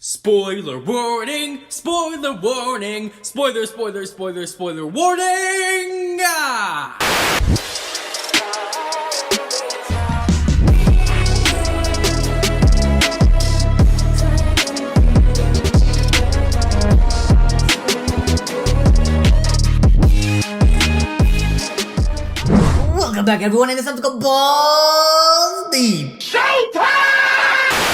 Spoiler warning! Spoiler warning! Spoiler warning! Welcome back everyone, and it's time to go balls deep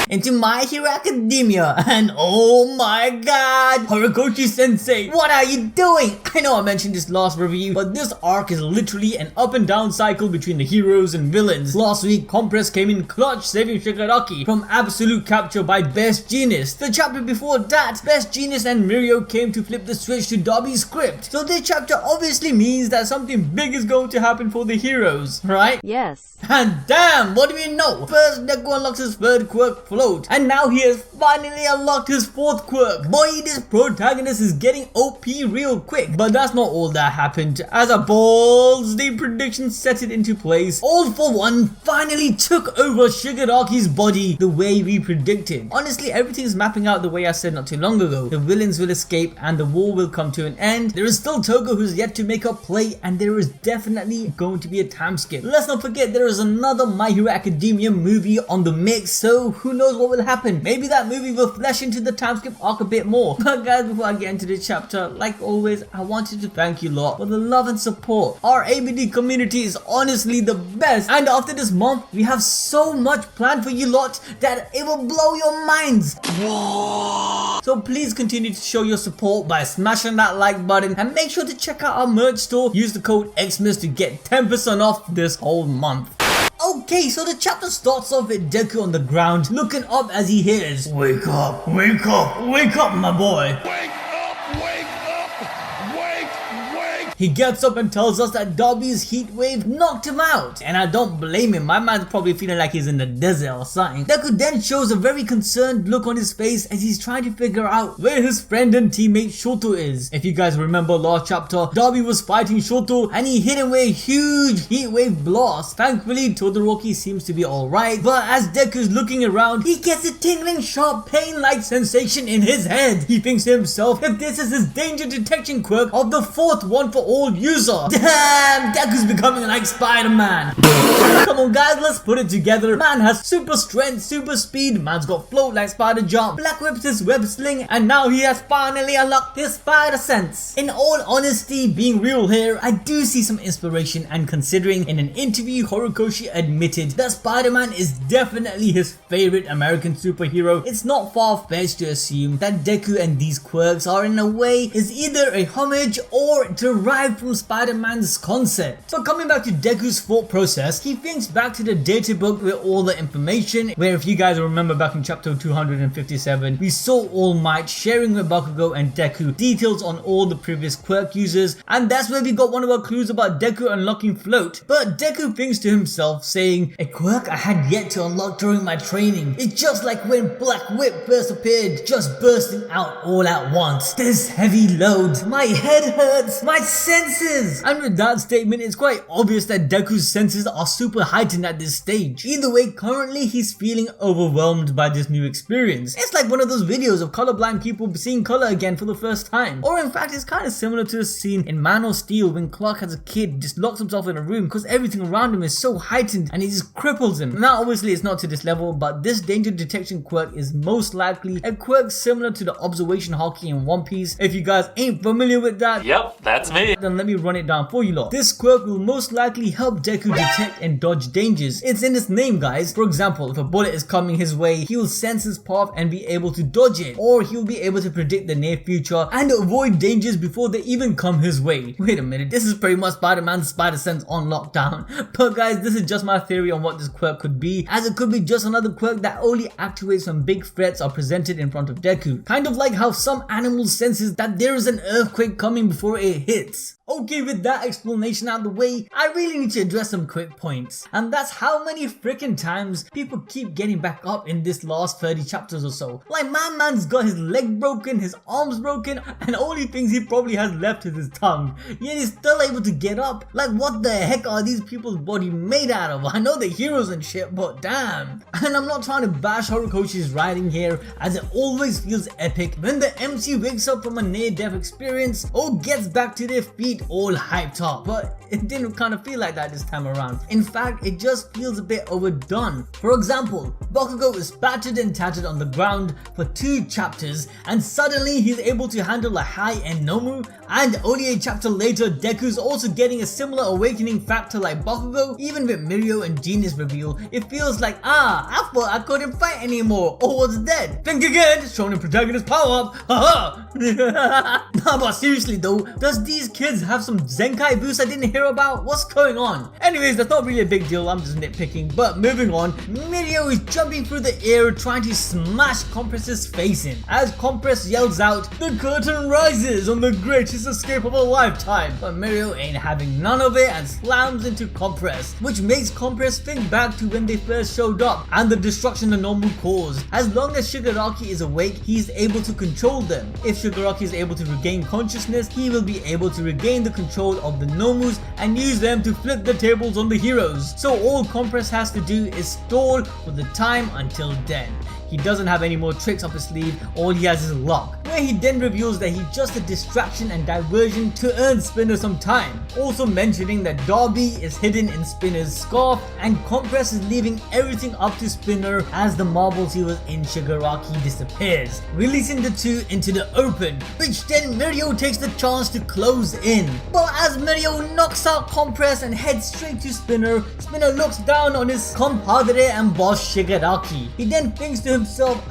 into My Hero Academia. And oh my god, Horikoshi Sensei, what are you doing? I know I mentioned this last review, but this arc is literally an up and down cycle between the heroes and villains. Last week, Compress came in clutch, saving Shigaraki from absolute capture by Best Jeanist. The chapter before that, Best Jeanist and Mirio came to flip the switch to Dabi's script. So this chapter obviously means that something big is going to happen for the heroes, right? Yes. And damn, what do we know? First, Deku unlocks his third quirk, Float, and now he has finally unlocked his fourth quirk. Boy, this protagonist is getting OP real quick. But that's not all that happened. As a balls deep prediction set it into place, All for One finally took over Shigaraki's body the way we predicted. Honestly, everything is mapping out the way I said not too long ago. The villains will escape and the war will come to an end. There is still Togo who's yet to make a play, and there is definitely going to be a time skip. Let's not forget there is another My Hero Academia movie on the mix, so who knows what will happen. Maybe that movie will flesh into the time skip arc a bit more. But guys, before I get into this chapter, like always, I wanted to thank you lot for the love and support. Our ABD community is honestly the best, and after this month we have so much planned for you lot that it will blow your minds. So please continue to show your support by smashing that like button, and make sure to check out our merch store. Use the code XMIS to get 10% off this whole month. Okay, so the chapter starts off with Deku on the ground, looking up as he hears, "Wake up, wake up, wake up, my boy." Wake up, wake up, wake. He gets up and tells us that Dabi's heat wave knocked him out. And I don't blame him, my man's probably feeling like he's in the desert or something. Deku then shows a very concerned look on his face as he's trying to figure out where his friend and teammate Shoto is. If you guys remember last chapter, Dabi was fighting Shoto and he hit him with a huge heat wave blast. Thankfully, Todoroki seems to be alright, but as Deku's looking around, he gets a tingling sharp pain-like sensation in his head. He thinks to himself if this is his danger detection quirk of the fourth one for all user. Damn, Deku's becoming like Spider-Man. Come on guys, let's put it together. Man has super strength, super speed, man's got float like spider jump, black whips his web sling, and now he has finally unlocked his spider sense. In all honesty, being real here, I do see some inspiration, and considering in an interview Horikoshi admitted that Spider-Man is definitely his favorite American superhero, it's not far-fetched to assume that Deku and these quirks are in a way is either a homage or derived from Spider-Man's concept. But coming back to Deku's thought process, he thinks back to the data book with all the information, where if you guys remember back in chapter 257, we saw All Might sharing with Bakugo and Deku details on all the previous quirk users, and that's where we got one of our clues about Deku unlocking float. But Deku thinks to himself saying, a quirk I had yet to unlock during my training. It's just like when Black Whip first appeared, just bursting out all at once. This heavy load, my head hurts, my senses. And with that statement, it's quite obvious that Deku's senses are super heightened at this stage. Either way, currently he's feeling overwhelmed by this new experience. It's like one of those videos of colorblind people seeing color again for the first time. Or in fact, it's kind of similar to the scene in Man of Steel when Clark as a kid just locks himself in a room because everything around him is so heightened and it just cripples him. Now obviously it's not to this level, but this danger detection quirk is most likely a quirk similar to the observation haki in One Piece. If you guys ain't familiar with that, Yep, that's me. then let me run it down for you lot. This quirk will most likely help Deku detect and dodge dangers. It's in its name guys. For example, if a bullet is coming his way, he will sense his path and be able to dodge it, or he'll be able to predict the near future and avoid dangers before they even come his way. Wait a minute, this is pretty much Spider-Man's spider sense on lockdown. But guys, this is just my theory on what this quirk could be, as it could be just another quirk that only activates when big threats are presented in front of Deku. Kind of like how some animals senses that there is an earthquake coming before it hits. Okay, with that explanation out of the way, I really need to address some quick points. And that's how many freaking times people keep getting back up in this last 30 chapters or so. Like, my man's got his leg broken, his arms broken, and only things he probably has left is his tongue. Yet he's still able to get up. Like, what the heck are these people's body made out of? I know they're heroes and shit, but damn. And I'm not trying to bash Horikoshi's writing here, as it always feels epic when the MC wakes up from a near-death experience or gets back to their feet all hyped up. But it didn't kind of feel like that this time around. In fact, it just feels a bit overdone. For example, Bakugo is battered and tattered on the ground for 2 chapters, and suddenly he's able to handle a high-end Nomu, and only a chapter later Deku's also getting a similar awakening factor like Bakugo. Even with Mirio and Jeanist reveal, it feels like, I thought I couldn't fight anymore or was dead. Think again, showing protagonist power up, haha. Nah, but seriously though, does these kids have some Zenkai boosts I didn't hear about? What's going on? Anyways, that's not really a big deal, I'm just nitpicking. But moving on, Mirio is jumping through the air trying to smash Compress's face in. As Compress yells out, the curtain rises on the greatest escape of a lifetime. But Mirio ain't having none of it and slams into Compress, which makes Compress think back to when they first showed up and the destruction the Nomu caused. As long as Shigaraki is awake, he is able to control them. If Shigaraki is able to regain consciousness, he will be able to regain the control of the Nomus and use them to flip the tables on the heroes. So all Compress has to do is stall for the time until then. He doesn't have any more tricks up his sleeve, all he has is luck, where he then reveals that he's just a distraction and diversion to earn Spinner some time. Also mentioning that Dabi is hidden in Spinner's scarf and Compress is leaving everything up to Spinner as the marbles he was in Shigaraki disappears, releasing the two into the open, which then Mirio takes the chance to close in. But as Mirio knocks out Compress and heads straight to Spinner, Spinner looks down on his compadre and boss Shigaraki. He then thinks to himself,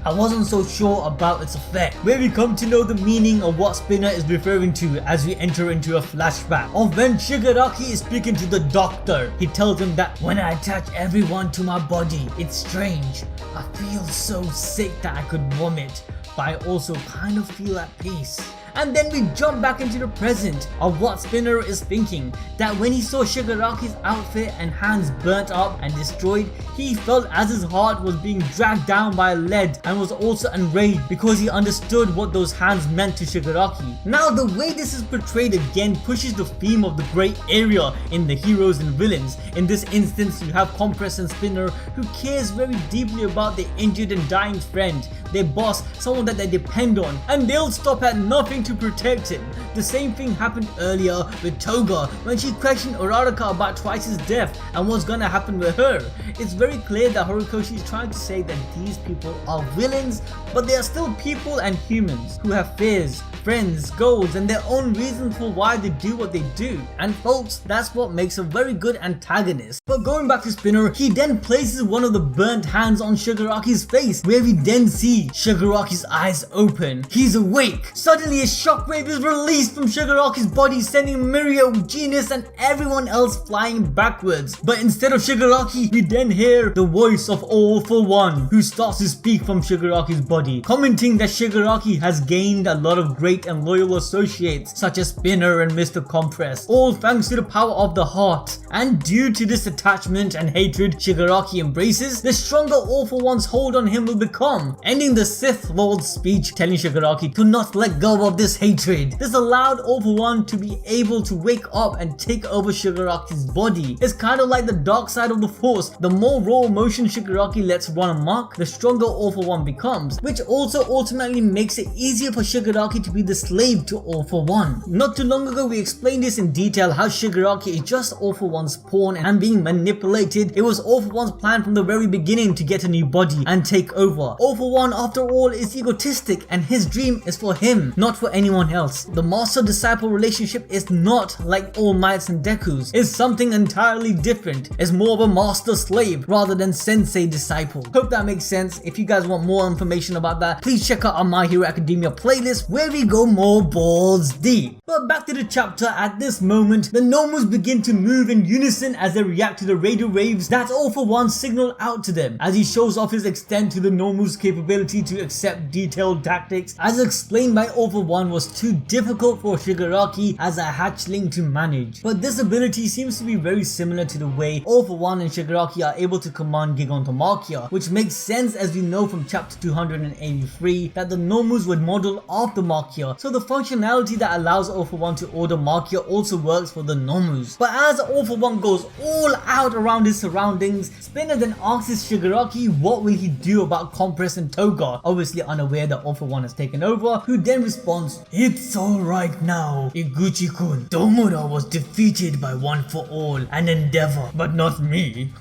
I wasn't so sure about its effect, where we come to know the meaning of what Spinner is referring to as we enter into a flashback of when Shigaraki is speaking to the doctor. He tells him that when I attach everyone to my body, it's strange. I feel so sick that I could vomit, but I also kind of feel at peace. And then we jump back into the present of what Spinner is thinking, that when he saw Shigaraki's outfit and hands burnt up and destroyed, he felt as his heart was being dragged down by lead and was also enraged because he understood what those hands meant to Shigaraki. Now the way this is portrayed again pushes the theme of the grey area in the heroes and villains. In this instance, you have Compress and Spinner who cares very deeply about their injured and dying friend, their boss, someone that they depend on, and they'll stop at nothing to protect him. The same thing happened earlier with Toga when she questioned Uraraka about Twice's death and what's gonna happen with her. It's very clear that Horikoshi is trying to say that these people are villains, but they are still people and humans who have fears, friends, goals, and their own reasons for why they do what they do. And folks, that's what makes a very good antagonist. But going back to Spinner, he then places one of the burnt hands on Shigaraki's face, where we then see Shigaraki's eyes open. He's awake. Suddenly a shockwave is released from Shigaraki's body, sending Mirio, Jeanist, and everyone else flying backwards. But instead of Shigaraki, we then hear the voice of All for One, who starts to speak from Shigaraki's body, commenting that Shigaraki has gained a lot of great and loyal associates such as Spinner and Mr. Compress, all thanks to the power of the heart. And due to this attachment and hatred Shigaraki embraces, the stronger All for One's hold on him will become, ending the Sith Lord's speech telling Shigaraki to not let go of this hatred. This allowed All for One to be able to wake up and take over Shigaraki's body. It's kind of like the dark side of the Force. The more raw emotion Shigaraki lets run amok, the stronger All for One becomes, which also ultimately makes it easier for Shigaraki to be the slave to All for One. Not too long ago we explained this in detail, how Shigaraki is just All for One's pawn and being manipulated. It was All for One's plan from the very beginning to get a new body and take over. All for One, after all, is egotistic and his dream is for him, not for anyone else. The master-disciple relationship is not like All Might's and Deku's. It's something entirely different. It's more of a master-slave slave rather than sensei disciple. Hope that makes sense. If you guys want more information about that, please check out our My Hero Academia playlist where we go more balls deep. But back to the chapter. At this moment, the Nomus begin to move in unison as they react to the radio waves that All For One signal out to them, as he shows off his extent to the Nomus' capability to accept detailed tactics, as explained by All For One was too difficult for Shigaraki as a hatchling to manage. But this ability seems to be very similar to the way All For One and Shigaraki are able to command Gigantomachia, which makes sense as we know from chapter 283 that the Nomus would model after Machia, so the functionality that allows All For One to order Machia also works for the Nomus. But as All For One goes all out around his surroundings, Spinner then asks Shigaraki what will he do about Compress and Toga, obviously unaware that All For One has taken over, who then responds, "It's alright now, Iguchi-kun. Domura was defeated by One For All and Endeavor, but not me."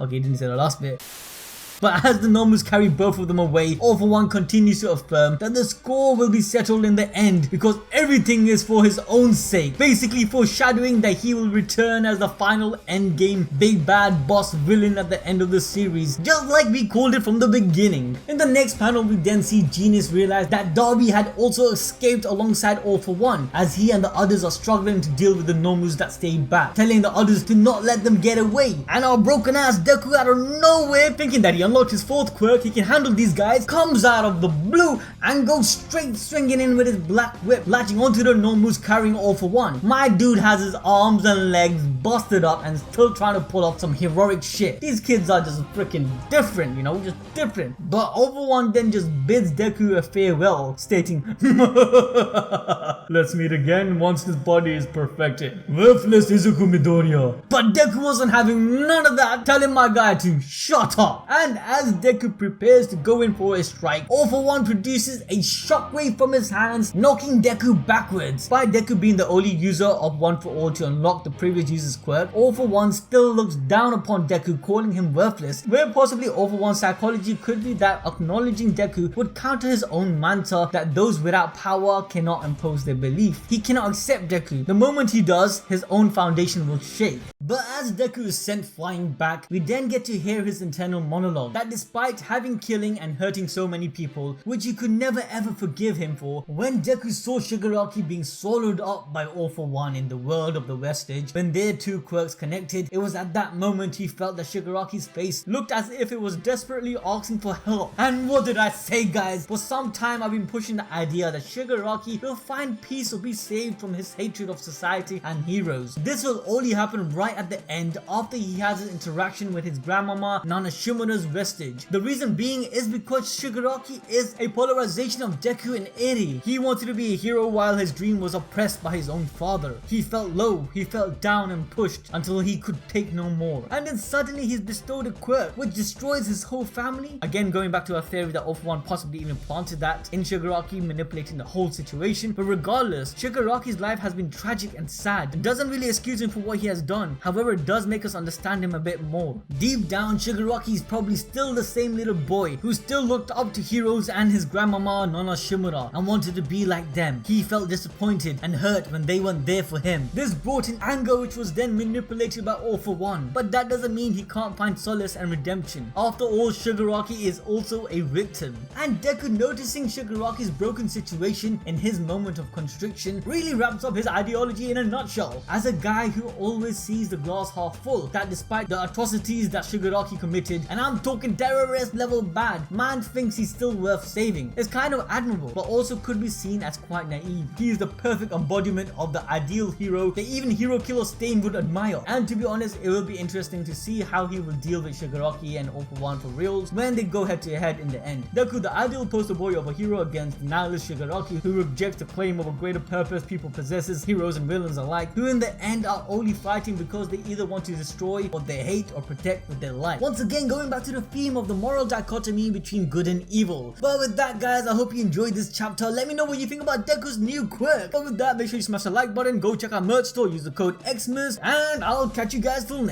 Okay, didn't say the last bit. But as the Nomus carry both of them away, All For One continues to affirm that the score will be settled in the end because everything is for his own sake, basically foreshadowing that he will return as the final endgame big bad boss villain at the end of the series, just like we called it from the beginning. In the next panel, we then see Jeanist realize that Dabi had also escaped alongside All For One, as he and the others are struggling to deal with the Nomus that stayed back, telling the others to not let them get away. And our broken ass Deku out of nowhere, thinking that he unlocked his fourth quirk, he can handle these guys, comes out of the blue and goes straight swinging in with his black whip, latching onto the Nomus carrying All For One. My dude has his arms and legs busted up and still trying to pull off some heroic shit. These kids are just freaking different, you know, just different. But All For One then just bids Deku a farewell, stating, "Let's meet again once this body is perfected. Worthless Izuku Midoriya." But Deku wasn't having none of that, telling my guy to shut up. And as Deku prepares to go in for a strike, All For One produces a shockwave from his hands, knocking Deku backwards. Despite Deku being the only user of One For All to unlock the previous user's quirk, All For One still looks down upon Deku, calling him worthless, where possibly All For One's psychology could be that acknowledging Deku would counter his own mantra that those without power cannot impose their belief. He cannot accept Deku. The moment he does, his own foundation will shake. But as Deku is sent flying back, we then get to hear his internal monologue that despite having killing and hurting so many people, which you could never ever forgive him for, when Deku saw Shigaraki being swallowed up by All For One in the world of the Vestige, when their two quirks connected, it was at that moment he felt that Shigaraki's face looked as if it was desperately asking for help. And what did I say, guys? For some time I've been pushing the idea that Shigaraki will find peace or be saved from his hatred of society and heroes. This will only happen right at the end after he has his interaction with his grandmama Nana Shimura's Vestige. The reason being is because Shigaraki is a polarization of Deku and Eri. He wanted to be a hero while his dream was oppressed by his own father. He felt low, he felt down and pushed until he could take no more. And then suddenly he's bestowed a quirk which destroys his whole family. Again, going back to our theory that All For One possibly even planted that in Shigaraki, manipulating the whole situation. But regardless, Shigaraki's life has been tragic and sad. It doesn't really excuse him for what he has done. However, it does make us understand him a bit more. Deep down, Shigaraki is probably still the same little boy who still looked up to heroes and his grandmama Nana Shimura and wanted to be like them. He felt disappointed and hurt when they weren't there for him. This brought in anger which was then manipulated by All For One. But that doesn't mean he can't find solace and redemption. After all, Shigaraki is also a victim. And Deku, noticing Shigaraki's broken situation in his moment of constriction, really wraps up his ideology in a nutshell. As a guy who always sees the glass half full, that despite the atrocities that Shigaraki committed, and I'm talking terrorist level bad, man thinks he's still worth saving. It's kind of admirable, but also could be seen as quite naive. He is the perfect embodiment of the ideal hero that even Hero Killer Stain would admire. And to be honest, it will be interesting to see how he will deal with Shigaraki and All For One for reals when they go head to head in the end. Deku, the ideal poster boy of a hero against nihilist Shigaraki, who rejects the claim of a greater purpose people possesses, heroes and villains alike, who in the end are only fighting because they either want to destroy what they hate or protect with their life. Once again, going back to the theme of the moral dichotomy between good and evil. But with that, guys, I hope you enjoyed this chapter. Let me know what you think about Deku's new quirk. But with that, make sure you smash the like button, go check our merch store, use the code XMIS, and I'll catch you guys till next